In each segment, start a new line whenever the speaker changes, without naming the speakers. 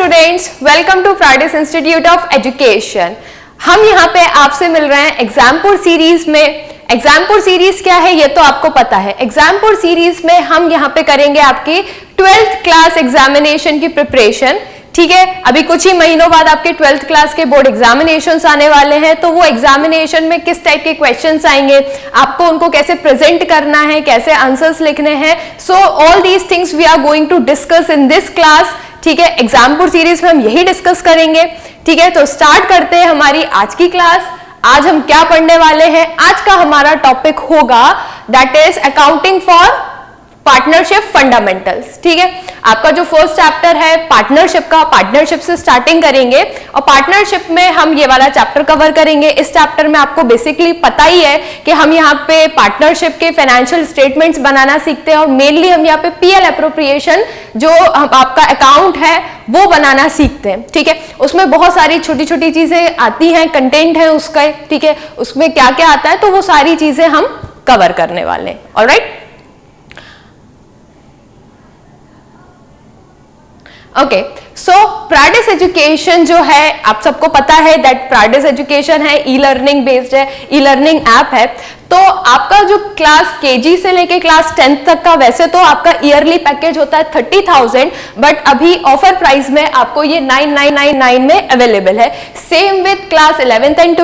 Students, welcome to Fridays Institute of Education. हम यहाँ पे आपसे मिल रहे हैं एग्जामपुर सीरीज में। एग्जामपुर सीरीज क्या है ये तो आपको पता है। एग्जामपुर सीरीज में हम यहाँ पे करेंगे आपकी 12th क्लास एग्जामिनेशन की प्रिपरेशन। ठीक है, अभी कुछ ही महीनों बाद आपके 12th क्लास के बोर्ड एग्जामिनेशंस आने वाले हैं, तो वो एग्जामिनेशन में किस टाइप के क्वेश्चंस आएंगे, आपको उनको कैसे प्रेजेंट करना है, कैसे आंसर्स लिखने हैं। So all these things we are going to discuss in this class. ठीक है, एग्जामपुर सीरीज में हम यही डिस्कस करेंगे। ठीक है, तो स्टार्ट करते हैं हमारी आज की क्लास। आज हम क्या पढ़ने वाले हैं? आज का हमारा टॉपिक होगा that is accounting for partnership fundamentals. ठीक है, आपका जो फर्स्ट चैप्टर है पार्टनरशिप का, पार्टनरशिप से स्टार्टिंग करेंगे और पार्टनरशिप में हम ये वाला चैप्टर कवर करेंगे। इस चैप्टर में आपको बेसिकली पता ही है कि हम यहाँ पे पार्टनरशिप के फाइनेंशियल स्टेटमेंट्स बनाना सीखते हैं और मेनली हम यहाँ पे पीएल एप्रोप्रिएशन जो आपका अकाउंट है वो बनाना सीखते हैं। ठीक है, उसमें बहुत सारी छोटी छोटी चीजें आती हैं, कंटेंट है उसका। ठीक है, उसमें क्या क्या आता है तो वो सारी चीजें हम कवर करने वाले हैं। Alright, okay. So Pride's Education जो है आप सबको पता है दैट प्राइडेस एजुकेशन है, ई लर्निंग बेस्ड है, ई लर्निंग ऐप है। तो आपका जो क्लास केजी से लेके क्लास 10th तक का वैसे तो आपका ईयरली पैकेज होता है 30,000, बट अभी ऑफर प्राइस में आपको ये 9999 में अवेलेबल है। Same with class 11th and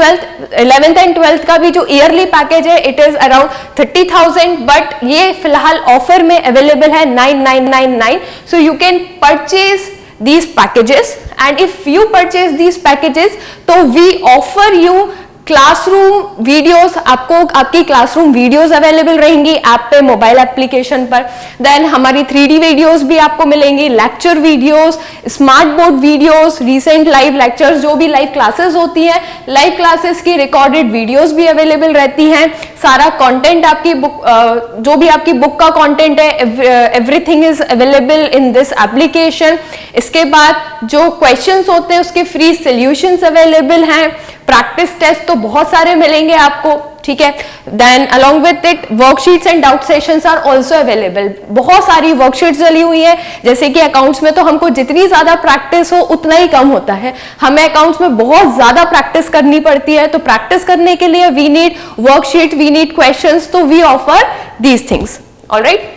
12th का भी जो ईयरली पैकेज है इट इज अराउंड 30,000, बट ये फिलहाल ऑफर में अवेलेबल है 9999। So you can purchase these packages, and if you purchase these packages तो we offer you classroom videos, आपको आपकी क्लासरूम वीडियोस अवेलेबल रहेंगी ऐप पे, मोबाइल एप्लीकेशन पर। देन हमारी 3D वीडियोस भी आपको मिलेंगी, lecture videos, smart board videos, recent live lectures, जो भी लाइव क्लासेस होती हैं, लाइव क्लासेस की रिकॉर्डेड वीडियोस भी अवेलेबल रहती हैं। सारा कंटेंट आपकी बुक, जो भी आपकी बुक का कंटेंट है, everything is available in this application. इसके बाद जो क्वेश्चंस होते हैं उसके फ्री सॉल्यूशंस अवेलेबल हैं। प्रैक्टिस टेस्ट तो बहुत सारे मिलेंगे आपको। ठीक है, then along with it worksheets and doubt sessions are also available. बहुत सारी वर्कशीट्स डली हुई है, जैसे कि अकाउंट्स में तो हमको जितनी ज्यादा प्रैक्टिस हो उतना ही कम होता है, हमें अकाउंट्स में बहुत ज्यादा प्रैक्टिस करनी पड़ती है। तो प्रैक्टिस करने के लिए we need worksheet, we need questions, तो we offer these things. Alright,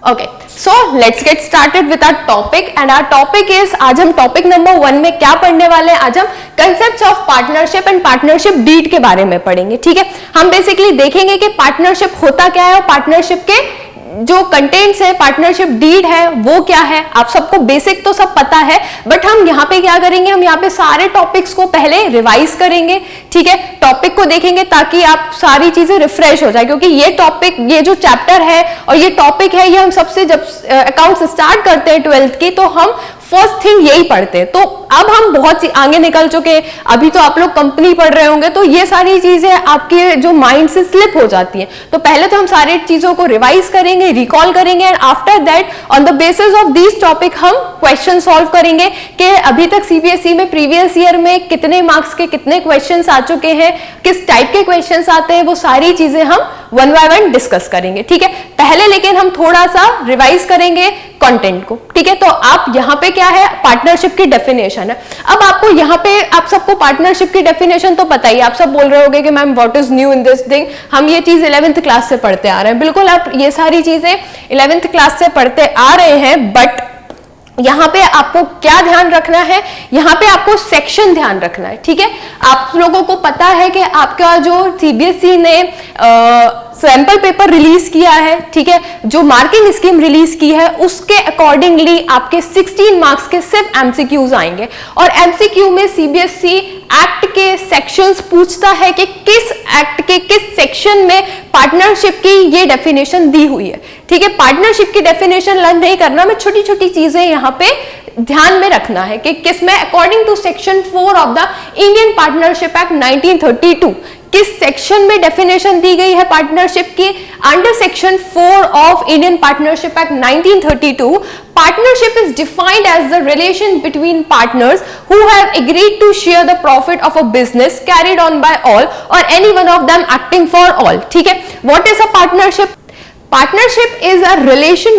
okay, so let's get started with our topic and our topic is, आज हम टॉपिक नंबर 1 में क्या पढ़ने वाले हैं? आज हम concepts of partnership and partnership deed के बारे में पढ़ेंगे। ठीक है, हम बेसिकली देखेंगे कि पार्टनरशिप होता क्या है और पार्टनरशिप के जो कंटेंट्स है, पार्टनरशिप डीड है वो क्या है। आप सबको बेसिक तो सब पता है, बट हम यहाँ पे क्या करेंगे, हम यहाँ पे सारे टॉपिक्स को पहले रिवाइज करेंगे। ठीक है, टॉपिक को देखेंगे ताकि आप सारी चीजें रिफ्रेश हो जाए, क्योंकि ये टॉपिक, ये जो चैप्टर है और ये टॉपिक है, ये हम सबसे जब अकाउंट्स स्टार्ट करते हैं 12th की तो हम फर्स्ट थिंग यही पढ़ते हैं। तो अब हम बहुत आगे निकल चुके, अभी तो आप लोग कंपनी पढ़ रहे होंगे, तो ये सारी चीजें आपके जो माइंड से स्लिप हो जाती हैं। तो पहले तो हम सारी चीजों को रिवाइज करेंगे, रिकॉल करेंगे, and after that on the basis of this topic हम क्वेश्चन सॉल्व करेंगे कि अभी तक सीबीएसई में प्रीवियस ईयर में कितने मार्क्स के कितने क्वेश्चंस आ चुके हैं, किस टाइप के क्वेश्चंस आते हैं, वो सारी चीजें हम वन बाय वन डिस्कस करेंगे। ठीक है, पहले लेकिन हम थोड़ा सा रिवाइज करेंगे कंटेंट को। ठीक है, तो आप यहाँ पे क्या है, पार्टनरशिप की डेफिनेशन है। अब आपको यहाँ पे, आप सबको पार्टनरशिप की डेफिनेशन तो पता ही, आप सब बोल रहे होंगे कि ma'am what is new in this thing, हम ये चीज 11th क्लास से पढ़ते आ रहे हैं। बिल्कुल, आप ये सारी चीजें 11th क्लास से पढ़ते आ रहे हैं, बट यहाँ पे आपको क्या ध्यान रखना है, यहाँ पे आपको सेक्शन ध्यान रखना है। ठीक है, आप लोगों को पता है कि आपका जो सीबीएसई ने सैंपल पेपर रिलीज किया है, ठीक है, जो मार्किंग स्कीम रिलीज की है, उसके अकॉर्डिंगली आपके 16 मार्क्स के सिर्फ एमसीक्यूज आएंगे। और एमसीक्यू में सीबीएसई एक्ट के सेक्शंस पूछता है कि किस एक्ट के किस सेक्शन में पार्टनरशिप की ये डेफिनेशन दी हुई है। ठीक है, पार्टनरशिप की डेफिनेशन लर्न नहीं करना, मैं छोटी छोटी चीजें यहाँ पे ध्यान में रखना है कि किसमें according to section 4 of the Indian Partnership Act 1932 किस सेक्शन में डेफिनेशन दी गई है पार्टनरशिप की। Under section 4 of Indian Partnership Act 1932 partnership is defined as the relation between partners who have agreed to share the profit of a business carried on by all or any one of them acting for all। ठीक है, what is a partnership? Partnership is a relation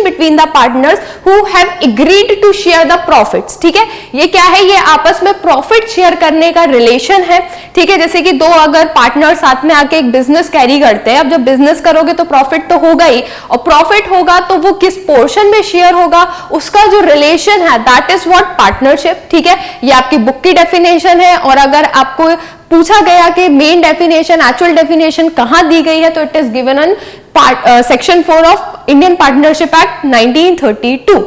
between the partners who have agreed to share the profits. ठीक है, ये क्या है, ये आपस में प्रॉफिट शेयर करने का रिलेशन है. ठीक है, जैसे कि दो अगर पार्टनर साथ में आके एक बिजनेस कैरी करते हैं. अब जब बिजनेस करोगे तो प्रॉफिट तो होगा ही, और प्रॉफिट होगा तो वो किस पोर्शन में शेयर होगा, उसका जो रिलेशन है, दैट इज व्हाट पार्टनरशिप. ठीक है, ये आपकी बुक की डेफिनेशन है. और अगर आपको पूछा गया कि मेन डेफिनेशन, एक्चुअल डेफिनेशन कहां दी गई है, तो it is given in section 4 of Indian Partnership Act 1932.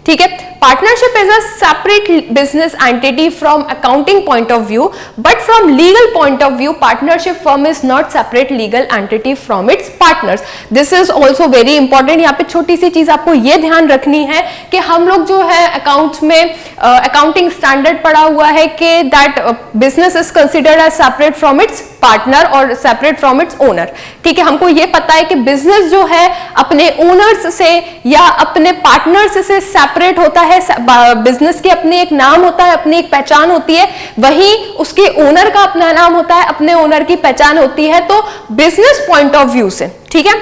ठीक है, partnership is a separate business entity from accounting point of view, but from legal point of view partnership firm is not separate legal entity from its partners. This is also very important. यहाँ पे छोटी सी चीज आपको ये ध्यान रखनी है कि हम लोग जो है अकाउंट्स में अकाउंटिंग स्टैंडर्ड पढ़ा हुआ है कि that business is considered as separate from its partner और सेपरेट फ्रॉम इट्स ओनर. ठीक है, हमको ये पता है कि बिजनेस जो है अपने ओनर्स से या अपने पार्टनर्स से सेपरेट होता है. बिजनेस के अपने एक नाम होता है, अपनी एक पहचान होती है, वहीं उसके ओनर का अपना नाम होता है, अपने ओनर की पहचान होती है. तो बिजनेस पॉइंट ऑफ व्यू से, ठीक है,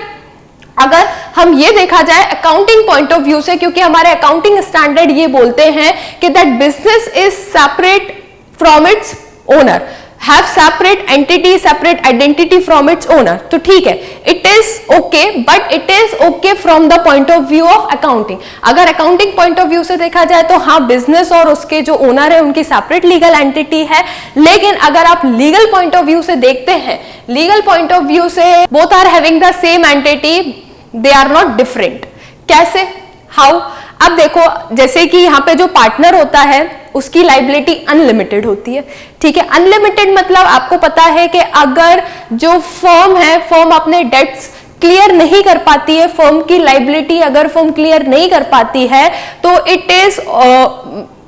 अगर हम ये देखा जाए अकाउंटिंग पॉइंट ऑफ व्यू से, क्योंकि हमारे अकाउंटिंग स्टैंडर्ड ये बोलते हैं कि that business is separate from its owner, have separate entity, separate identity from its owner. तो ठीक है, it is okay, but it is okay from the point of view of accounting. अगर accounting point of view से देखा जाए तो हाँ, business और उसके जो ओनर है उनकी सेपरेट लीगल एंटिटी है. लेकिन अगर आप लीगल पॉइंट ऑफ व्यू से देखते हैं, लीगल पॉइंट ऑफ व्यू से both are having the same entity, they are not different. कैसे, हाउ? अब देखो, जैसे कि यहाँ पे जो पार्टनर होता है उसकी लाइबिलिटी अनलिमिटेड होती है. ठीक है, अनलिमिटेड मतलब आपको पता है कि अगर जो फर्म है, फर्म अपने डेट्स क्लियर नहीं कर पाती है, फर्म की लाइबिलिटी अगर फर्म क्लियर नहीं कर पाती है, तो it is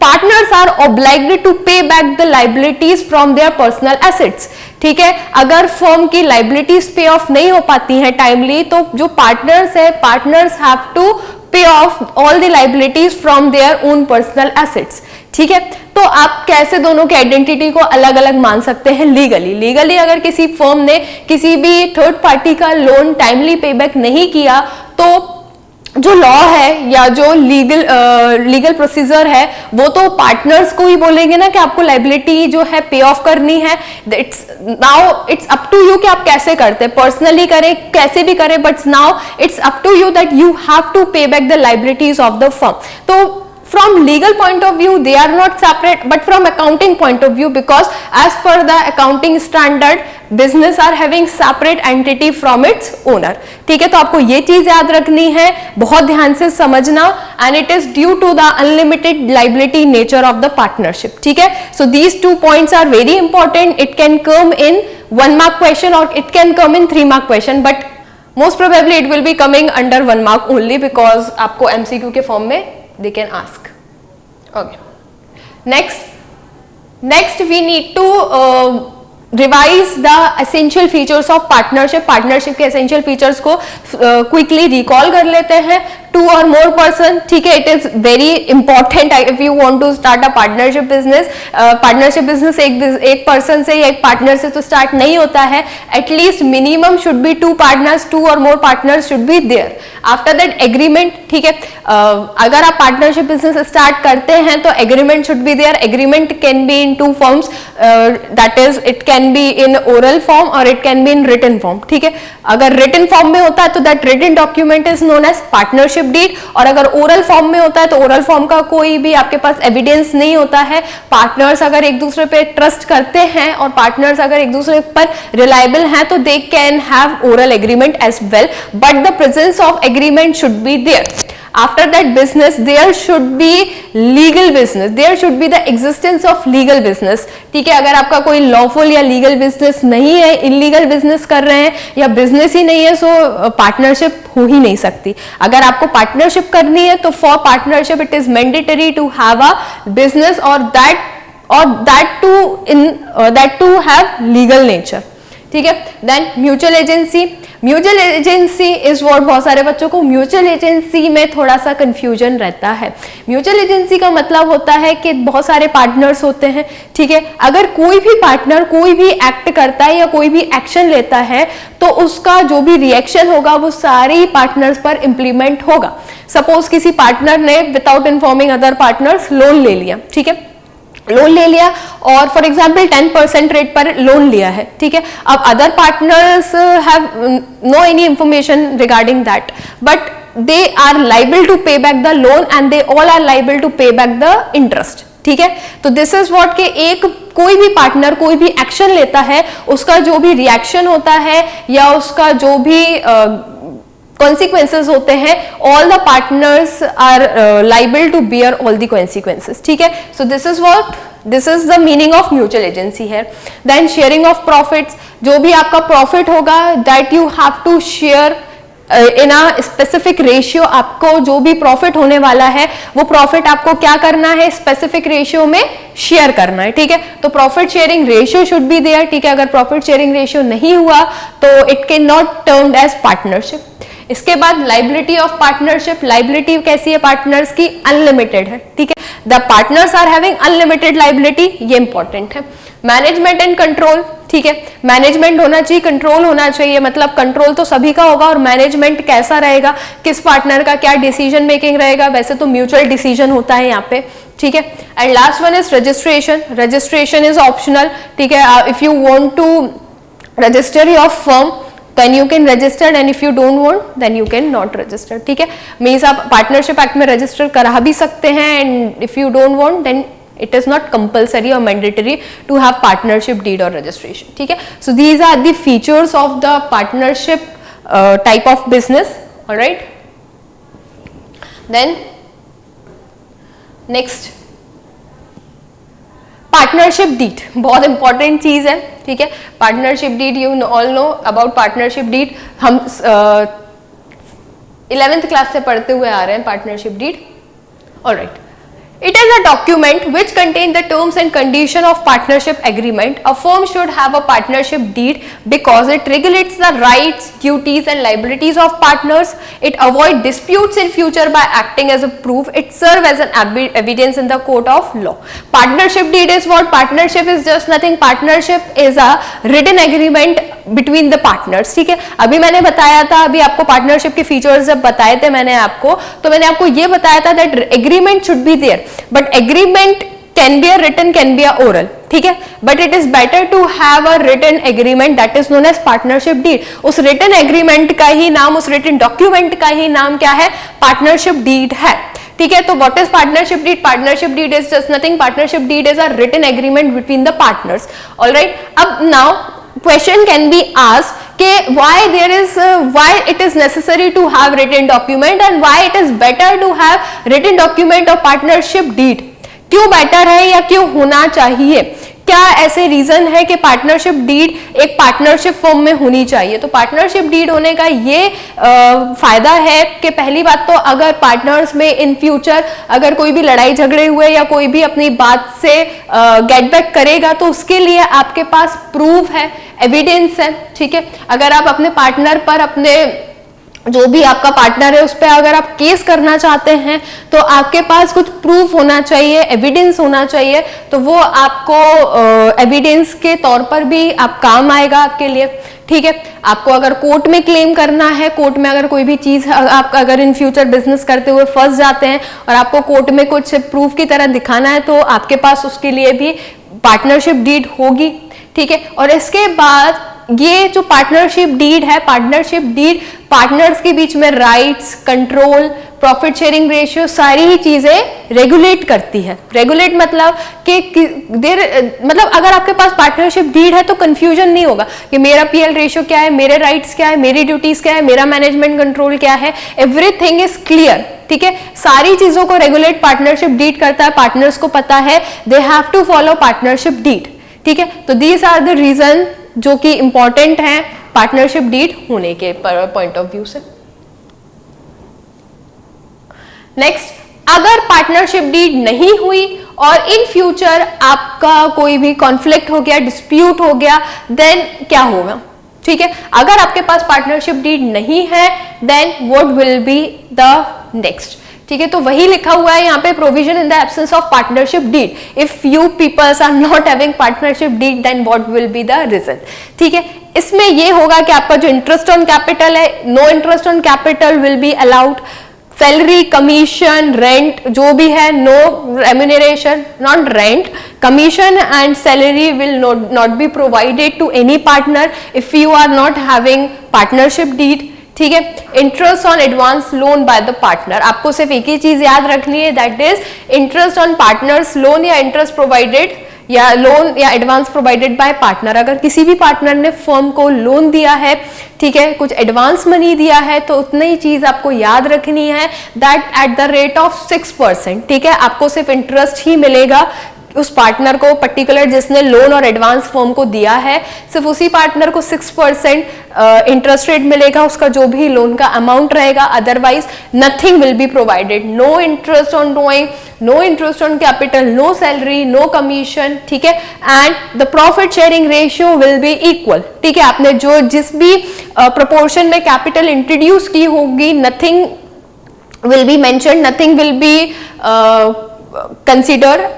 partners are obliged to pay back the liabilities from their personal assets. ठीक है, अगर फर्म की लाइबिलिटीज पे ऑफ नहीं हो पाती है टाइमली, तो जो पार्टनर्स है, पार्टनर्स हैव टू पे of all the liabilities from their own personal assets. ठीक है, तो आप कैसे दोनों की आइडेंटिटी को अलग अलग मान सकते हैं लीगली अगर किसी फर्म ने किसी भी थर्ड पार्टी का लोन टाइमली पेबैक नहीं किया, तो जो लॉ है या जो लीगल प्रोसीजर है वो तो पार्टनर्स को ही बोलेंगे ना कि आपको लाइबिलिटी जो है पे ऑफ करनी है. Now it's up to you कि आप कैसे करते हैं, पर्सनली करें, कैसे भी करें, but now it's up to you that you have to pay back the liabilities of the firm. तो from legal point of view they are not separate, but from accounting point of view, because as per the accounting standard business are having separate entity from its owner. ठीक है, तो आपको ये चीज याद रखनी है, बहुत ध्यान से समझना, and it is due to the unlimited liability nature of the partnership. ठीक है, so these 2 points are very important. It can come in 1 mark question or it can come in 3 mark question, but most probably it will be coming under 1 mark only, because आपको MCQ के form में they can ask. Okay, next we need to revise the essential features of partnership के essential features को quickly recall कर लेते हैं. 2 or more person, ठीक है, it is very important if you want to start a partnership business. partnership business एक person से या एक partner से तो start नहीं होता है. at least minimum should be 2 partners, 2 or more partners should be there. after that agreement, ठीक है, अगर आप partnership business start करते हैं तो agreement should be there. agreement can be in 2 forms, that is it can be in oral form or it can be in written form. ठीक है, अगर written form में होता है तो that written document is known as partnership deed, और अगर oral form में होता है तो ओरल फॉर्म का कोई भी आपके पास एविडेंस नहीं होता है. पार्टनर्स अगर एक दूसरे पे ट्रस्ट करते हैं और पार्टनर्स अगर एक दूसरे पर रिलायबल हैं तो they can have oral agreement as well, but the presence of agreement should be there. After that business there should be legal business, there should be the existence of legal business. ठीक है, अगर आपका कोई lawful या legal business नहीं है, illegal business कर रहे हैं या business ही नहीं है, so partnership हो ही नहीं सकती. अगर आपको partnership करनी है तो for partnership it is mandatory to have a business or that to have legal nature. ठीक है। Then mutual agency, mutual agency is what, बहुत सारे बच्चों को म्यूचुअल एजेंसी में थोड़ा सा कंफ्यूजन रहता है। म्यूचुअल एजेंसी का मतलब होता है कि बहुत सारे पार्टनर्स होते हैं, ठीक है। अगर कोई भी पार्टनर कोई भी एक्ट करता है या कोई भी एक्शन लेता है तो उसका जो भी रिएक्शन होगा वो सारे ही पार्टनर्स पर इंप्लीमेंट होगा। सपोज किसी पार्टनर ने without informing other partners loan ले लिया, ठीक है, लोन ले लिया और फॉर एग्जाम्पल 10% रेट पर लोन लिया है, ठीक है। अब other partners have no any information regarding that, but they are liable to pay back the loan and they all are liable to pay back the interest, ठीक है। तो this is what के एक कोई भी पार्टनर कोई भी action लेता है उसका जो भी रिएक्शन होता है या उसका जो भी consequences होते हैं, all the partners are liable to bear all the consequences, ठीक है। So this is the meaning of mutual agency here. Then sharing of profits, जो भी आपका प्रॉफिट होगा that you have to share in a specific ratio, आपको जो भी profit होने वाला है वो प्रॉफिट आपको क्या करना है, स्पेसिफिक रेशियो में शेयर करना है, ठीक है। तो profit sharing ratio should be there, ठीक है। अगर प्रॉफिट शेयरिंग रेशियो नहीं हुआ तो it can not termed as partnership. इसके बाद लाइबिलिटी ऑफ पार्टनरशिप, लाइबिलिटी कैसी है पार्टनर्स की, अनलिमिटेड है, ठीक है। The partners are having unlimited liability, ये इंपॉर्टेंट है। मैनेजमेंट एंड कंट्रोल, ठीक है, मैनेजमेंट होना चाहिए, कंट्रोल होना चाहिए, मतलब कंट्रोल तो सभी का होगा और मैनेजमेंट कैसा रहेगा, किस पार्टनर का क्या डिसीजन मेकिंग रहेगा, वैसे तो म्यूचुअल डिसीजन होता है यहाँ पे, ठीक है। And last one is registration, registration is optional, ठीक है। If you want to register your firm then you can register and if you don't want then you can not register, ठीक है। मीन्स आप पार्टनरशिप एक्ट में register करा भी सकते हैं and if you don't want then it is not compulsory or mandatory to have partnership deed or registration, ठीक है। So these are the features of the partnership type of business, all right। Then next partnership deed, बहुत important चीज है, ठीक है। Partnership deed, you all know about partnership deed, हम 11th class से पढ़ते हुए आ रहे हैं partnership deed, alright. It is a document which contains the terms and condition of partnership agreement. A firm should have a partnership deed because it regulates the rights, duties and liabilities of partners. It avoids disputes in future by acting as a proof. It serves as an evidence in the court of law. Partnership deed is what? Partnership is just nothing. Partnership is a written agreement between the partners, ठीक है। अभी मैंने बताया था, अभी आपको partnership के features जब बताए थे मैंने आपको, तो मैंने आपको ये बताया था that agreement should be there. But agreement can be a written, can be a oral, ठीक है। But it is better to have a written agreement that is known as partnership deed. उस written agreement का ही नाम, उस written document का ही नाम क्या है, partnership deed है, ठीक है। तो what is partnership deed? Partnership deed is just nothing. Partnership deed is a written agreement between the partners, all right। अब now question can be asked कि why it is necessary to have written document and why it is better to have written document or partnership deed, क्यों better है या क्यों होना चाहिए, क्या ऐसे रीजन है कि पार्टनरशिप डीड एक पार्टनरशिप फॉर्म में होनी चाहिए। तो पार्टनरशिप डीड होने का ये फायदा है कि पहली बात तो अगर पार्टनर्स में इन फ्यूचर अगर कोई भी लड़ाई झगड़े हुए या कोई भी अपनी बात से गेट बैक करेगा तो उसके लिए आपके पास प्रूफ है, एविडेंस है, ठीक है। अगर आप अपने पार्टनर पर, अपने जो भी आपका पार्टनर है उस पर अगर आप केस करना चाहते हैं तो आपके पास कुछ प्रूफ होना चाहिए, एविडेंस होना चाहिए, तो वो आपको एविडेंस के तौर पर भी आप काम आएगा आपके लिए, ठीक है। आपको अगर कोर्ट में क्लेम करना है, कोर्ट में अगर कोई भी चीज आप अगर इन फ्यूचर बिजनेस करते हुए फंस जाते हैं और आपको कोर्ट में कुछ प्रूफ की तरह दिखाना है तो आपके पास उसके लिए भी पार्टनरशिप डीड होगी, ठीक है। और इसके बाद ये जो पार्टनरशिप डीड है, पार्टनरशिप डीड पार्टनर्स के बीच में rights, control, profit sharing ratio सारी ही चीजें रेगुलेट करती है। रेगुलेट मतलब कि मतलब अगर आपके पास पार्टनरशिप डीड है तो कंफ्यूजन नहीं होगा कि मेरा पीएल रेशियो क्या है, मेरे राइट्स क्या है, मेरी ड्यूटीज क्या है, मेरा मैनेजमेंट कंट्रोल क्या है, एवरीथिंग इज क्लियर, ठीक है। सारी चीजों को रेगुलेट पार्टनरशिप डीड करता है, पार्टनर्स को पता है they have to follow partnership deed, ठीक है। तो दीज आर द रीजन जो कि इंपॉर्टेंट है पार्टनरशिप डीड होने के पॉइंट ऑफ व्यू से। नेक्स्ट, अगर पार्टनरशिप डीड नहीं हुई और इन फ्यूचर आपका कोई भी कॉन्फ्लिक्ट हो गया, डिस्प्यूट हो गया, देन क्या होगा? ठीक है, अगर आपके पास पार्टनरशिप डीड नहीं है then what will be the next? ठीक है, तो वही लिखा हुआ है यहाँ पे, provision in the absence of partnership deed, if you peoples are not having partnership deed then what will be the result? ठीक है, इसमें ये होगा कि आपका जो इंटरेस्ट ऑन कैपिटल है, no interest on capital will be allowed, salary, commission, rent जो भी है, no remuneration, not rent, commission and salary will not be provided to any partner if you are not having partnership deed. ठीक है, interest on advance loan by the partner, आपको सिर्फ एक ही चीज याद रखनी है, that is interest on partners loan या इंटरेस्ट प्रोवाइडेड या लोन या एडवांस प्रोवाइडेड बाय पार्टनर। अगर किसी भी पार्टनर ने फर्म को लोन दिया है, ठीक है, कुछ एडवांस मनी दिया है, तो उतनी ही चीज आपको याद रखनी है, that at the rate of 6%। ठीक है, आपको सिर्फ इंटरेस्ट ही मिलेगा उस पार्टनर को, पर्टिकुलर जिसने लोन और एडवांस फर्म को दिया है, सिर्फ उसी पार्टनर को 6% इंटरेस्ट रेट मिलेगा, उसका जो भी लोन का अमाउंट रहेगा, otherwise nothing will be provided, no interest on doing, no interest on capital, no salary, no commission. ठीक है, and the profit sharing ratio will be equal. ठीक है, आपने जो जिस भी प्रोपोर्शन में कैपिटल इंट्रोड्यूस की होगी, nothing will be mention, nothing will be consider,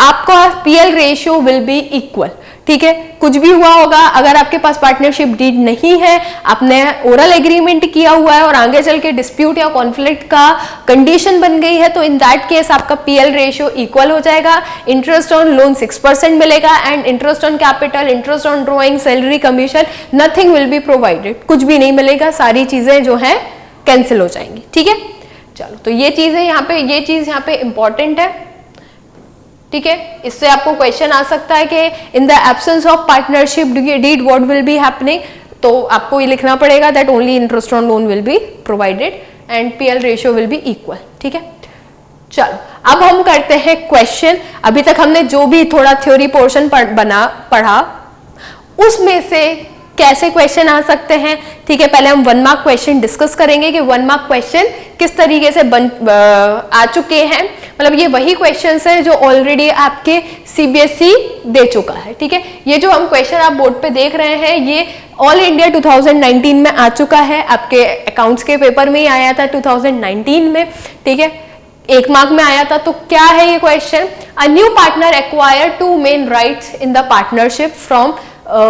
आपका PL ratio will be equal. ठीक है, कुछ भी हुआ होगा, अगर आपके पास पार्टनरशिप डीड नहीं है, आपने ओरल एग्रीमेंट किया हुआ है और आगे चल के डिस्प्यूट या कॉन्फ्लिक्ट का कंडीशन बन गई है, तो इन दैट केस आपका पीएल रेशियो इक्वल हो जाएगा, इंटरेस्ट ऑन लोन 6% मिलेगा and interest on capital, interest on drawing, salary, commission, nothing will be provided, कुछ भी नहीं मिलेगा, सारी चीजें जो है कैंसिल हो जाएंगी। ठीक है, चलो, तो ये चीज है यहाँ पे, ये चीज यहाँ पे इंपॉर्टेंट है। ठीक है, इससे आपको क्वेश्चन आ सकता है कि in the absence of partnership deed what will be happening, तो आपको ये लिखना पड़ेगा that only interest on loan will be provided and PL ratio will be equal. ठीक है, चलो अब हम करते हैं क्वेश्चन। अभी तक हमने जो भी थोड़ा थ्योरी पोर्शन पढ़ा उसमें से कैसे क्वेश्चन आ सकते हैं। ठीक है, पहले हम 1 मार्क क्वेश्चन डिस्कस करेंगे कि 1 मार्क क्वेश्चन किस तरीके से आ चुके हैं, मतलब ये वही क्वेश्चंस हैं जो ऑलरेडी आपके सीबीएसई दे चुका है। ठीक है, ये जो हम क्वेश्चन आप बोर्ड पे देख रहे हैं ये ऑल इंडिया 2019 में आ चुका है, आपके अकाउंट्स के पेपर में ही आया था 2019 में। ठीक है, 1 मार्क में आया था। तो क्या है ये question? A new partner acquire 2 main rights in the partnership from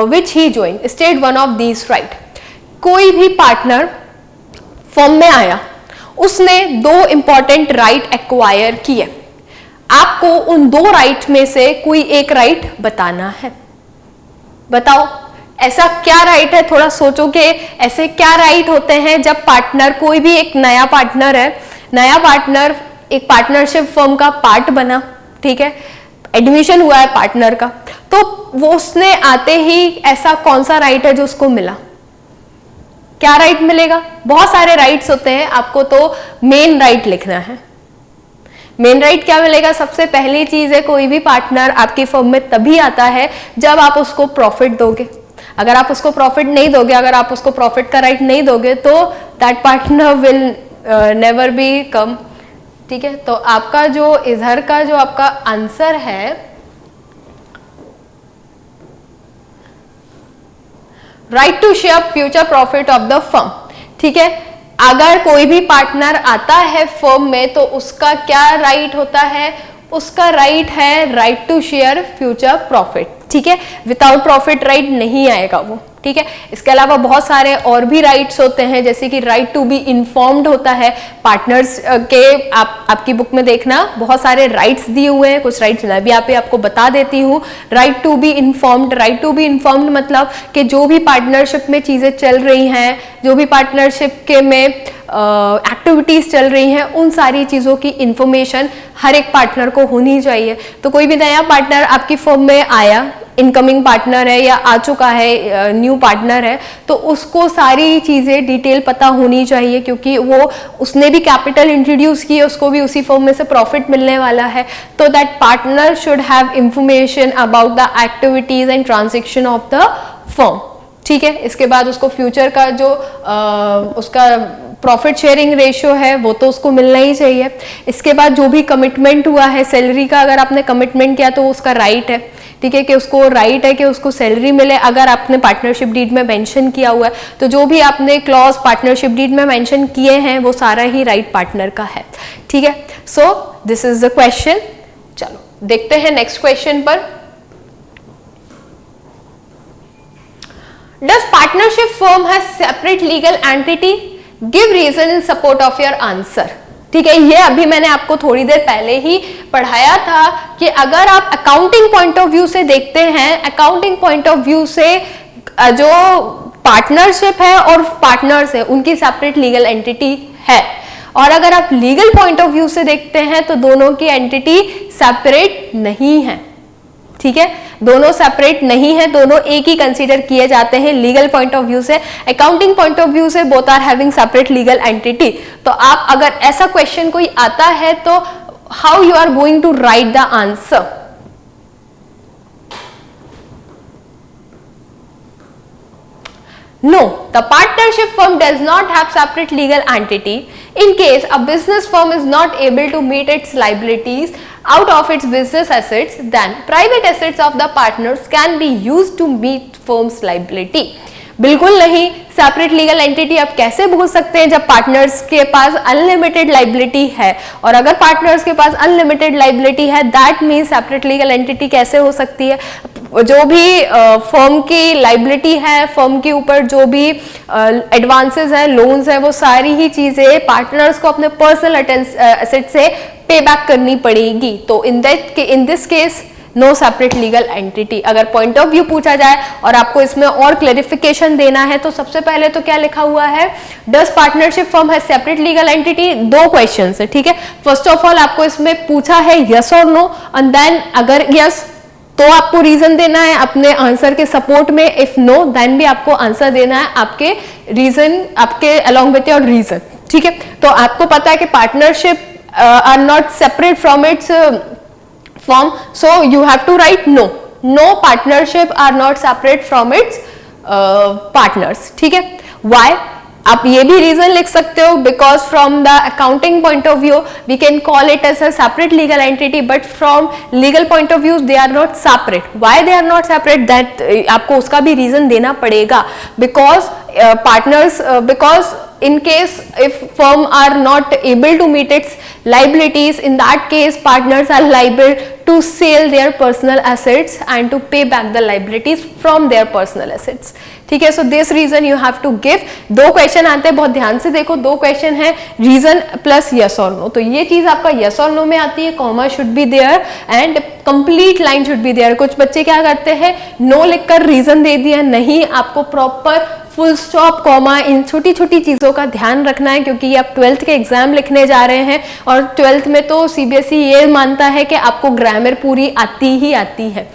which he joined, state one of these right। कोई भी पार्टनर फर्म में आया, उसने 2 इंपॉर्टेंट राइट एक्वायर किए, आपको उन 2 राइट में से कोई एक राइट बताना है। बताओ ऐसा क्या राइट है, थोड़ा सोचो कि ऐसे क्या राइट होते हैं जब पार्टनर, कोई भी एक नया पार्टनर है, नया पार्टनर एक पार्टनरशिप फर्म का पार्ट बना, ठीक है, एडमिशन हुआ है पार्टनर का, तो वो उसने आते ही ऐसा कौन सा राइट है जो उसको मिला? क्या राइट मिलेगा? बहुत सारे राइट्स होते हैं, आपको तो मेन राइट लिखना है। मेन राइट क्या मिलेगा? सबसे पहली चीज है, कोई भी पार्टनर आपकी फर्म में तभी आता है जब आप उसको प्रॉफिट दोगे। अगर आप उसको प्रॉफिट नहीं दोगे, अगर आप उसको प्रॉफिट का राइट नहीं दोगे, तो that partner will never become. ठीक है, तो आपका जो इधर का जो आपका आंसर है, right to share future profit of the firm. ठीक है, अगर कोई भी पार्टनर आता है फर्म में तो उसका क्या राइट होता है? उसका राइट है right to share future profit. ठीक है, विदाउट प्रॉफिट राइट नहीं आएगा वो। ठीक है, इसके अलावा बहुत सारे और भी राइट्स होते हैं, जैसे कि राइट टू बी इन्फॉर्म्ड होता है पार्टनर्स के। आपकी बुक में देखना बहुत सारे राइट्स दिए हुए हैं, कुछ राइट्स मैं भी आपको बता देती हूँ। Right to be informed, right to be informed मतलब कि जो भी पार्टनरशिप में चीजें चल रही हैं, जो भी पार्टनरशिप के में एक्टिविटीज चल रही हैं, उन सारी चीजों की इंफॉर्मेशन हर एक पार्टनर को होनी चाहिए। तो कोई भी नया पार्टनर आपकी फर्म में आया, इनकमिंग पार्टनर है या आ चुका है न्यू पार्टनर है, तो उसको सारी चीजें डिटेल पता होनी चाहिए, क्योंकि वो उसने भी कैपिटल इंट्रोड्यूस की, उसको भी उसी फर्म में से प्रॉफिट मिलने वाला है। तो that partner should have information about the activities and transaction of the firm. ठीक है। इसके बाद उसको फ्यूचर का जो उसका प्रॉफिट शेयरिंग रेशियो है वो तो उसको मिलना ही चाहिए। इसके बाद जो भी कमिटमेंट हुआ है सैलरी का, अगर आपने कमिटमेंट किया तो उसका राइट है, ठीक है, कि उसको राइट है कि उसको सैलरी मिले। अगर आपने पार्टनरशिप डीड में मेंशन किया हुआ है तो जो भी आपने क्लॉज पार्टनरशिप डीड में मेंशन किए हैं वो सारा ही राइट पार्टनर का है, ठीक है। So this is the question. चलो देखते हैं नेक्स्ट क्वेश्चन पर। Does partnership firm has separate legal entity? Give reason in support of your answer. ठीक है, ये अभी मैंने आपको थोड़ी देर पहले ही पढ़ाया था कि अगर आप अकाउंटिंग पॉइंट ऑफ व्यू से देखते हैं, अकाउंटिंग पॉइंट ऑफ व्यू से जो पार्टनरशिप है और पार्टनर्स है उनकी सेपरेट लीगल एंटिटी है, और अगर आप लीगल पॉइंट ऑफ व्यू से देखते हैं तो दोनों की एंटिटी सेपरेट नहीं है, ठीक है, दोनों सेपरेट नहीं है, दोनों एक ही कंसीडर किए जाते हैं लीगल पॉइंट ऑफ व्यू से। अकाउंटिंग पॉइंट ऑफ व्यू से both are having separate legal entity. तो आप अगर ऐसा क्वेश्चन कोई आता है तो how you are going to write the answer? No, the partnership firm does not have separate legal entity. In case a business firm is not able to meet its liabilities out of its business assets, then private assets of the partners can be used to meet firm's liability. बिल्कुल नहीं, separate legal entity आप कैसे बोल सकते हैं जब partners के पास unlimited liability है, और अगर पार्टनर्स के पास अनलिमिटेड लाइबिलिटी है that means separate legal entity कैसे हो सकती है? जो भी फर्म की लाइबिलिटी है, फर्म के ऊपर जो भी एडवांसेस है, लोन्स है, वो सारी ही चीजें पार्टनर्स को अपने पर्सनल एसेट से पे बैक करनी पड़ेगी। तो in this case no separate legal entity. अगर पॉइंट ऑफ व्यू पूछा जाए और आपको इसमें और क्लैरिफिकेशन देना है तो सबसे पहले तो क्या लिखा हुआ है, does partnership firm has separate legal entity? दो क्वेश्चंस है, ठीक है। फर्स्ट ऑफ ऑल आपको इसमें पूछा है यस और नो, एंड देन अगर यस तो आपको रीजन देना है अपने आंसर के सपोर्ट में, इफ नो देन भी आपको आंसर देना है आपके रीजन, आपके अलोंग विथ योर रीजन, ठीक है। तो आपको पता है कि partnership are not separate from its firm, so you have to write no, no partnership are not separate from its partners, ठीक है। why? आप ये भी रीजन लिख सकते हो, because from the accounting point of view we can call it as a separate legal entity, but from legal point of view they are not separate. Why they are not separate, that आपको उसका भी reason देना पड़ेगा, because partners, because in case if firm are not able to meet its liabilities, in that case partners are liable to sell their personal assets and to pay back the liabilities from their personal assets, ठीक है। So this reason you have to give. दो question आते हैं, बहुत ध्यान से देखो, दो क्वेश्चन है रीजन प्लस यस और नो, तो ये चीज आपका यस और नो में आती है, comma should be there and complete line should be there. कुछ बच्चे क्या करते हैं, नो लिखकर रीजन दे दिया, नहीं, आपको प्रॉपर फुल स्टॉप, कॉमा, इन छोटी छोटी चीजों का ध्यान रखना है, क्योंकि ये आप 12th के एग्जाम लिखने जा रहे हैं और 12th में तो सीबीएसई ये मानता है कि आपको ग्रामर पूरी आती ही आती है।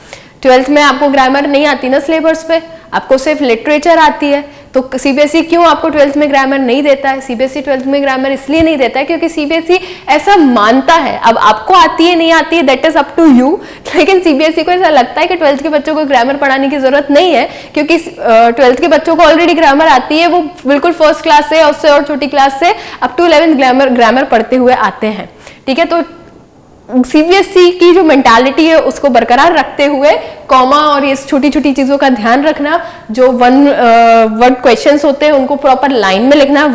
12th में आपको ग्रामर नहीं आती ना सिलेबस पे, आपको सिर्फ लिटरेचर आती है, तो सीबीएसई क्यों आपको 12th में ग्रामर नहीं देता है? सीबीएसई 12th में ग्रामर इसलिए नहीं देता है क्योंकि सीबीएसई ऐसा मानता है। अब आपको आती है नहीं आती है that is up to you, लेकिन सीबीएसई को ऐसा लगता है कि 12th के बच्चों को ग्रामर पढ़ाने की जरूरत नहीं है, क्योंकि 12th के बच्चों को ऑलरेडी ग्रामर आती है, वो बिल्कुल फर्स्ट क्लास से, उससे और छोटी क्लास से अप टू 11th ग्रामर पढ़ते हुए आते हैं, ठीक है। तो सीबीएसई की जो मेंटालिटी है उसको बरकरार रखते हुए कॉमा और ये छोटी छोटी चीजों का ध्यान रखना, जो वन वर्ड क्वेश्चंस होते हैं उनको प्रॉपर लाइन में लिखना,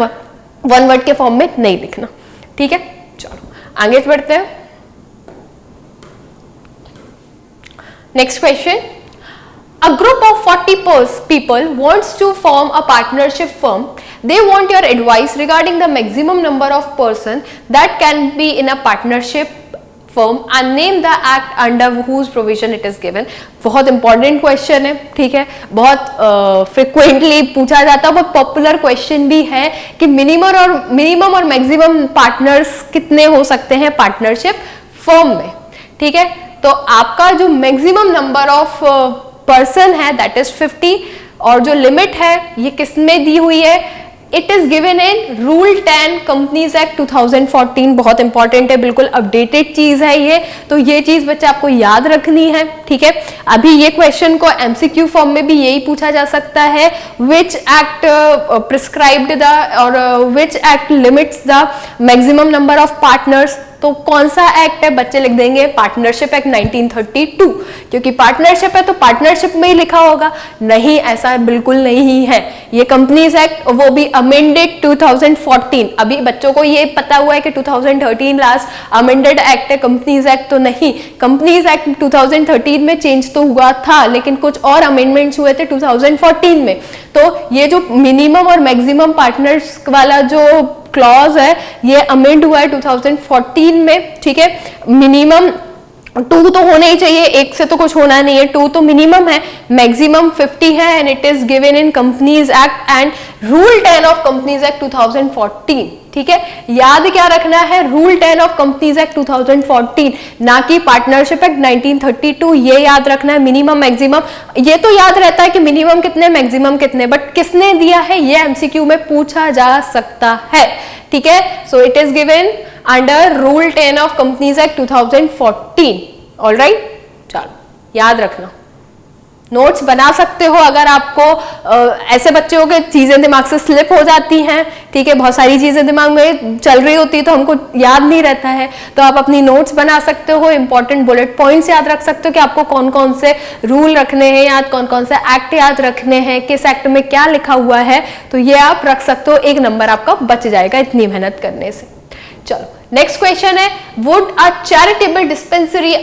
वन वर्ड के फॉर्म में नहीं लिखना, ठीक है। चलो आगे बढ़ते हैं। Next question, a group of 40 people wants to form a partnership firm. They want your advice regarding the maximum number of person that can be in a partnership firm and name the act under whose provision it is given. बहुत important question है, ठीक है, बहुत frequently पूछा जाता है, बहुत popular question भी है कि मिनिमम और मैक्सिमम पार्टनर्स कितने हो सकते हैं पार्टनरशिप फर्म में, ठीक है। तो आपका जो मैक्सिमम नंबर ऑफ पर्सन है दैट इज 50, और जो लिमिट है ये किस में दी हुई है, it is given in rule 10 companies act 2014, बहुत इंपॉर्टेंट है, बिल्कुल अपडेटेड चीज है ये, तो ये चीज बच्चा आपको याद रखनी है, ठीक है। अभी ये क्वेश्चन को एमसीक्यू फॉर्म में भी यही पूछा जा सकता है, विच एक्ट प्रिस्क्राइब्ड द और which act limits the maximum number of partners, तो कौन सा एक्ट है, बच्चे लिख देंगे पार्टनरशिप एक्ट 1932, क्योंकि पार्टनरशिप है तो पार्टनरशिप में ही लिखा होगा, नहीं ऐसा बिल्कुल नहीं है। ये कंपनीज एक्ट वो भी अमेंडेड 2014, अभी बच्चों को ये पता हुआ है कि 2013 लास्ट अमेंडेड एक्ट है, कंपनीज एक्ट तो नहीं। कंपनीज एक्ट 2013 में चेंज तो हुआ था, लेकिन कुछ और अमेंडमेंट्स हुए थे 2014 में। तो ये जो मिनिमम और मैक्सिमम पार्टनर्स वाला जो क्लॉज है ये अमेंड हुआ है 2014 में, ठीक है। मिनिमम 2 तो होने ही चाहिए, 1 से तो कुछ होना नहीं है, 2 तो मिनिमम है, मैक्सिमम 50 है, and it is given in companies act and rule 10 of companies act 2014, ठीक है। याद क्या रखना है, रूल 10 ऑफ कंपनीज एक्ट 2014, ना कि पार्टनरशिप एक्ट 1932, ये याद रखना है। मिनिमम मैक्सिमम ये तो याद रहता है कि मिनिमम कितने मैक्सिमम कितने, बट किसने दिया है ये एमसीक्यू में पूछा जा सकता है, ठीक है। So it is given under rule 10 of companies act 2014, alright. चलो याद रखना, नोट्स बना सकते हो अगर आपको ऐसे बच्चे हो के चीजें दिमाग से स्लिप हो जाती हैं, ठीक है, बहुत सारी चीजें दिमाग में चल रही होती है तो हमको याद नहीं रहता है, तो आप अपनी नोट्स बना सकते हो, इंपॉर्टेंट बुलेट पॉइंट्स याद रख सकते हो कि आपको कौन कौन से रूल रखने हैं याद, कौन कौन से एक्ट याद रखने हैं, किस एक्ट में क्या लिखा हुआ है, तो ये आप रख सकते हो, 1 नंबर आपका बच जाएगा इतनी मेहनत करने से। चलो नेक्स्ट क्वेश्चन है, would a charitable dispensary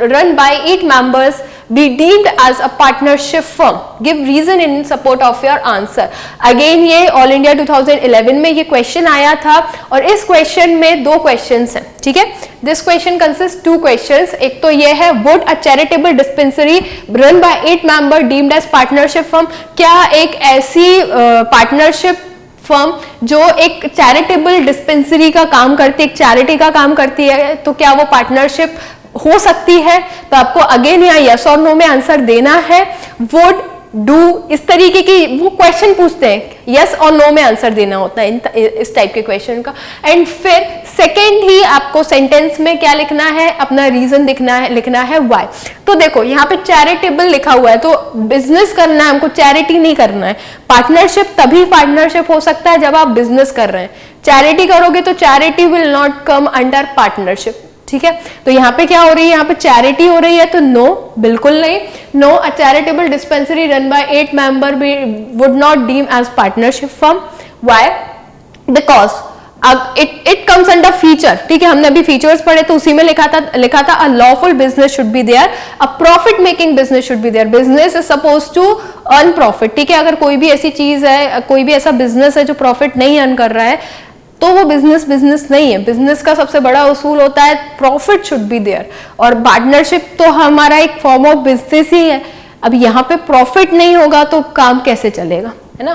run by 8 members be deemed as a partnership firm? Give reason in support of your answer. Again ये ऑल इंडिया 2011 में ये क्वेश्चन आया था, और इस क्वेश्चन में 2 क्वेश्चंस हैं, ठीक है। दिस क्वेश्चन कंसिस्ट 2 क्वेश्चंस, एक तो ये है would a charitable dispensary run by 8 member deemed as partnership firm, क्या एक ऐसी पार्टनरशिप फर्म जो एक चैरिटेबल डिस्पेंसरी का काम करती है, एक चैरिटी का काम करती है, तो क्या वो पार्टनरशिप हो सकती है? तो आपको अगेन यहाँ यस और नो में आंसर देना है। वुड डू इस तरीके की वो क्वेश्चन पूछते हैं, यस और नो में आंसर देना होता है इस टाइप के क्वेश्चन का। एंड फिर सेकेंड ही आपको सेंटेंस में क्या लिखना है, अपना रीजन लिखना है व्हाई। तो देखो यहाँ पे चैरिटेबल लिखा हुआ है, तो बिजनेस करना है हमको, चैरिटी नहीं करना है। पार्टनरशिप तभी पार्टनरशिप हो सकता है जब आप बिजनेस कर रहे हैं, चैरिटी करोगे तो charity will not come under partnership, ठीक है। तो यहाँ पे क्या हो रही है, यहाँ पे चैरिटी हो रही है, तो नो, बिल्कुल नहीं। No, a charitable dispensary run by 8 member would not deem as partnership firm. Why? Because अब इट कम्स अंडर फीचर, ठीक है। हमने अभी फीचर्स पढ़े तो उसी में लिखा था a lawful business should be there, a profit making business should be there, business is suppose to earn profit, ठीक है। अगर कोई भी ऐसी चीज है, कोई भी ऐसा बिजनेस है जो प्रॉफिट नहीं अर्न कर रहा है, तो वो बिजनेस नहीं है। बिजनेस का सबसे बड़ा उसूल होता है प्रॉफिट शुड बी देयर, और पार्टनरशिप तो हमारा एक फॉर्म ऑफ बिजनेस ही है। अब यहाँ पे प्रॉफिट नहीं होगा तो काम कैसे चलेगा, है ना।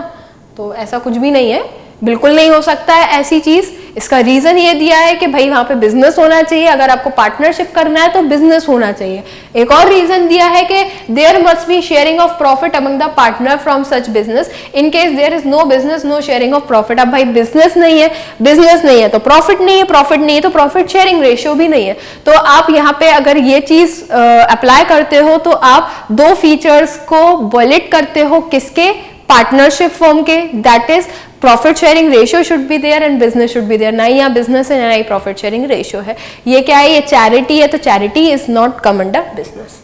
तो ऐसा कुछ भी नहीं है, बिल्कुल नहीं हो सकता है ऐसी चीज। इसका रीजन ये दिया है कि भाई वहां पे बिजनेस होना चाहिए, अगर आपको पार्टनरशिप करना है तो बिजनेस होना चाहिए। एक और रीजन दिया है कि there must be sharing of profit among the partner from such business, in case there is no business no sharing of profit. अब भाई बिजनेस नहीं है तो प्रॉफिट नहीं है, प्रॉफिट नहीं है तो प्रॉफिट शेयरिंग रेशियो भी नहीं है। तो आप यहाँ पे अगर ये चीज अप्लाई करते हो तो आप 2 फीचर्स को वॉयलेट करते हो, किसके? पार्टनरशिप फर्म के, that is profit sharing ratio should be there and business should be there. ना ही यहाँ बिजनेस है ना ही प्रॉफिट शेयरिंग रेशियो है। ये क्या है, ये चैरिटी है, तो charity is not come under business,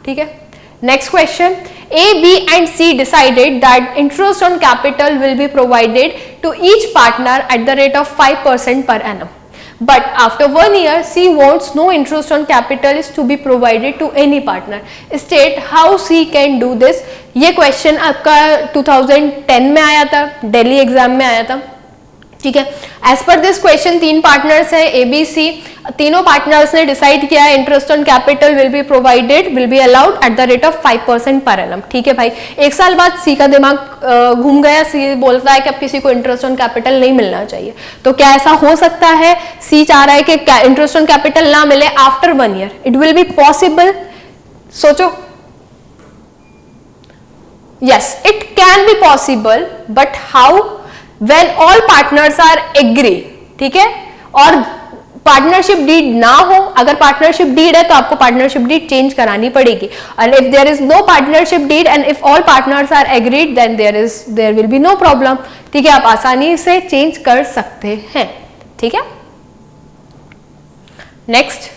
ठीक है। Next question, A, B and C decided that interest on capital will be provided to each partner at the rate of 5% per annum. But after 1 year, C wants no interest on capital is to be provided to any partner. State how C can do this. ये question आपका 2010 में आया था, Delhi exam में आया था, ठीक है। As per this question 3 partners है A, B, C। तीनों पार्टनर्स ने डिसाइड किया है interest on capital will be allowed at the rate of 5% per annum, ठीक है भाई। 1 साल बाद सी का दिमाग घूम गया, सी बोलता है कि अब किसी को इंटरेस्ट ऑन कैपिटल नहीं मिलना चाहिए। तो क्या ऐसा हो सकता है? सी चाह रहा है कि इंटरेस्ट ऑन कैपिटल ना मिले after 1 year. It will be possible? सोचो। Yes, it can be possible, but how? When all partners are agree, ठीक है, और पार्टनरशिप डीड ना हो, अगर पार्टनरशिप डीड है तो आपको पार्टनरशिप डीड चेंज करानी पड़ेगी, and if there is no partnership deed and if all partners are agreed then there will be no problem, ठीक है, आप आसानी से चेंज कर सकते हैं, ठीक है। नेक्स्ट,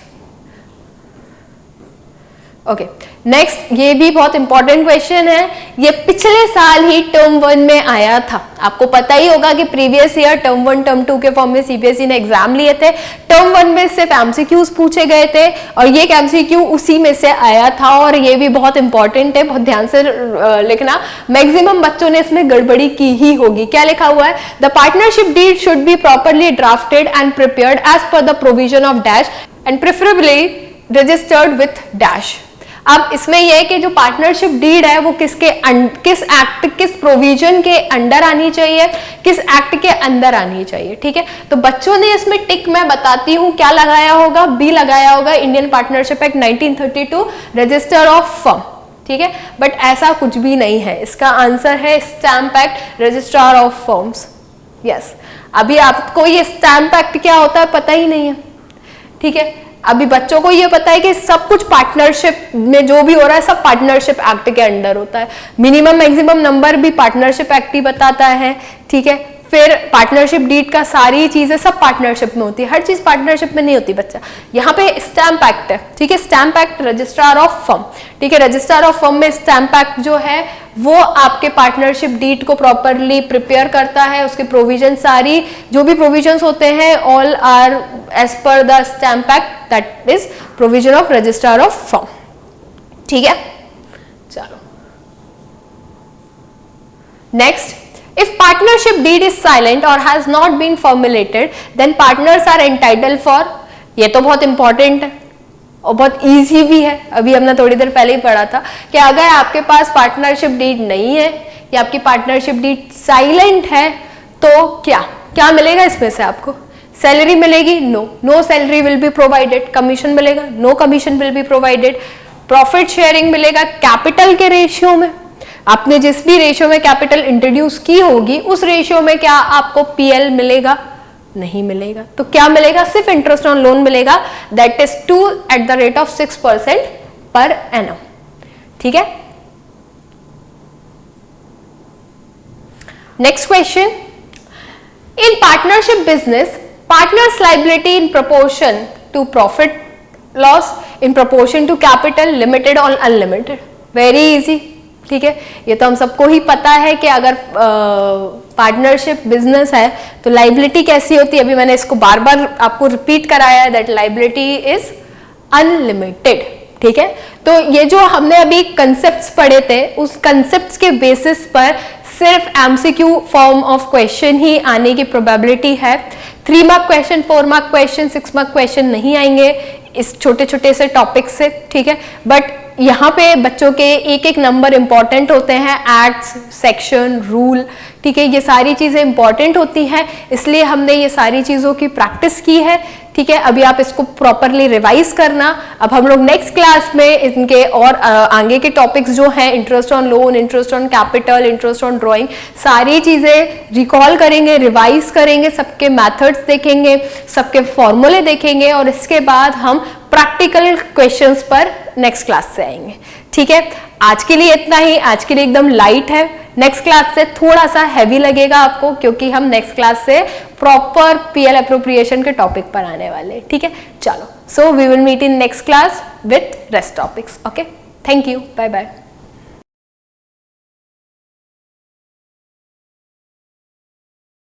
ओके, नेक्स्ट, ये भी बहुत इंपॉर्टेंट क्वेश्चन है, ये पिछले साल ही टर्म 1 में आया था। आपको पता ही होगा कि प्रीवियस ईयर टर्म 1 टर्म 2 के फॉर्म में सीबीएसई ने एग्जाम लिए थे। टर्म 1 में सिर्फ एमसीक्यूज पूछे गए थे और ये एमसीक्यू उसी में से आया था, और ये भी बहुत इंपॉर्टेंट है, बहुत ध्यान से लिखना। मैक्सिमम बच्चों ने इसमें गड़बड़ी की ही होगी। क्या लिखा हुआ है? The partnership deed should be properly drafted and prepared as per the provision of dash and preferably registered with dash. अब इसमें यह है कि जो पार्टनरशिप डीड है वो किस एक्ट, किस प्रोविजन के अंडर आनी चाहिए, किस एक्ट के अंदर आनी चाहिए, ठीक है। तो बच्चों ने इसमें टिक मैं बताती हूं क्या लगाया होगा, बी लगाया होगा, Indian Partnership Act 1932 register of firm, ठीक है, बट ऐसा कुछ भी नहीं है। इसका आंसर है stamp act registrar of firms. Yes, अभी आपको ये स्टैम्प एक्ट क्या होता है पता ही नहीं है, ठीक है। अभी बच्चों को ये पता है कि सब कुछ पार्टनरशिप में जो भी हो रहा है सब पार्टनरशिप एक्ट के अंडर होता है। मिनिमम मैक्सिमम नंबर भी पार्टनरशिप एक्ट ही बताता है, ठीक है। फिर पार्टनरशिप डीड का सारी चीजें सब पार्टनरशिप में होती है, हर चीज पार्टनरशिप में नहीं होती बच्चा। यहाँ पे स्टैम्प एक्ट है, ठीक है, stamp act registrar of firm, ठीक है। रजिस्ट्रार ऑफ फर्म में स्टैम्प एक्ट जो है वो आपके पार्टनरशिप डीड को प्रॉपरली प्रिपेयर करता है। उसके प्रोविजन, सारी जो भी प्रोविजंस होते हैं all are as per the stamp act, that is provision of registrar of firm, ठीक है। चलो next, if partnership deed is silent or has not been formulated then partners are entitled for, ये तो बहुत important है और बहुत easy भी है, अभी हमने थोड़ी देर पहले ही पढ़ा था कि अगर आपके पास पार्टनरशिप डीड नहीं है या आपकी पार्टनरशिप डीड साइलेंट है तो क्या क्या मिलेगा इसमें से? आपको सैलरी मिलेगी? No salary will be provided. Commission मिलेगा? No commission will be provided. Profit sharing मिलेगा कैपिटल के रेशियो में, आपने जिस भी रेशियो में कैपिटल इंट्रोड्यूस की होगी उस रेशियो में क्या आपको पीएल मिलेगा? नहीं मिलेगा। तो क्या मिलेगा? सिर्फ इंटरेस्ट ऑन लोन मिलेगा, दैट इज 2% पर एनम, ठीक है। Next question, in partnership business partners liability in proportion to profit loss in proportion to capital, limited और अनलिमिटेड। वेरी इजी, ठीक है। ये तो हम सबको ही पता है कि अगर पार्टनरशिप बिजनेस है तो लाइबिलिटी कैसी होती है। अभी मैंने इसको बार बार आपको रिपीट कराया है, दैट लाइबिलिटी इज अनलिमिटेड, ठीक है। तो ये जो हमने अभी कंसेप्ट्स पढ़े थे उस कंसेप्ट्स के बेसिस पर सिर्फ एमसीक्यू फॉर्म ऑफ क्वेश्चन ही आने की प्रोबेबिलिटी है। 3 mark question, 4 mark question, 6 mark question नहीं आएंगे इस छोटे छोटे से टॉपिक से, ठीक है। बट यहाँ पे बच्चों के एक एक नंबर इंपॉर्टेंट होते हैं, एक्ट्स, सेक्शन, रूल, ठीक है, ये सारी चीजें इंपॉर्टेंट होती हैं, इसलिए हमने ये सारी चीजों की प्रैक्टिस की है, ठीक है। अभी आप इसको प्रॉपरली रिवाइज करना। अब हम लोग नेक्स्ट क्लास में इनके और आगे के टॉपिक्स जो हैं, interest on loan, interest on capital, interest on drawing, सारी चीजें रिकॉल करेंगे, रिवाइज करेंगे, सबके मेथड्स देखेंगे, सबके फॉर्मूले देखेंगे और इसके बाद हम प्रैक्टिकल क्वेश्चंस पर नेक्स्ट क्लास से आएंगे, ठीक है। आज के लिए इतना ही, आज के लिए एकदम लाइट है। नेक्स्ट क्लास से थोड़ा सा हैवी लगेगा आपको क्योंकि हम नेक्स्ट क्लास से प्रॉपर पीएल एप्रोप्रिएशन के टॉपिक पर आने वाले हैं, ठीक है। चलो, so we will meet in next class with rest topics, okay. Thank you, bye bye.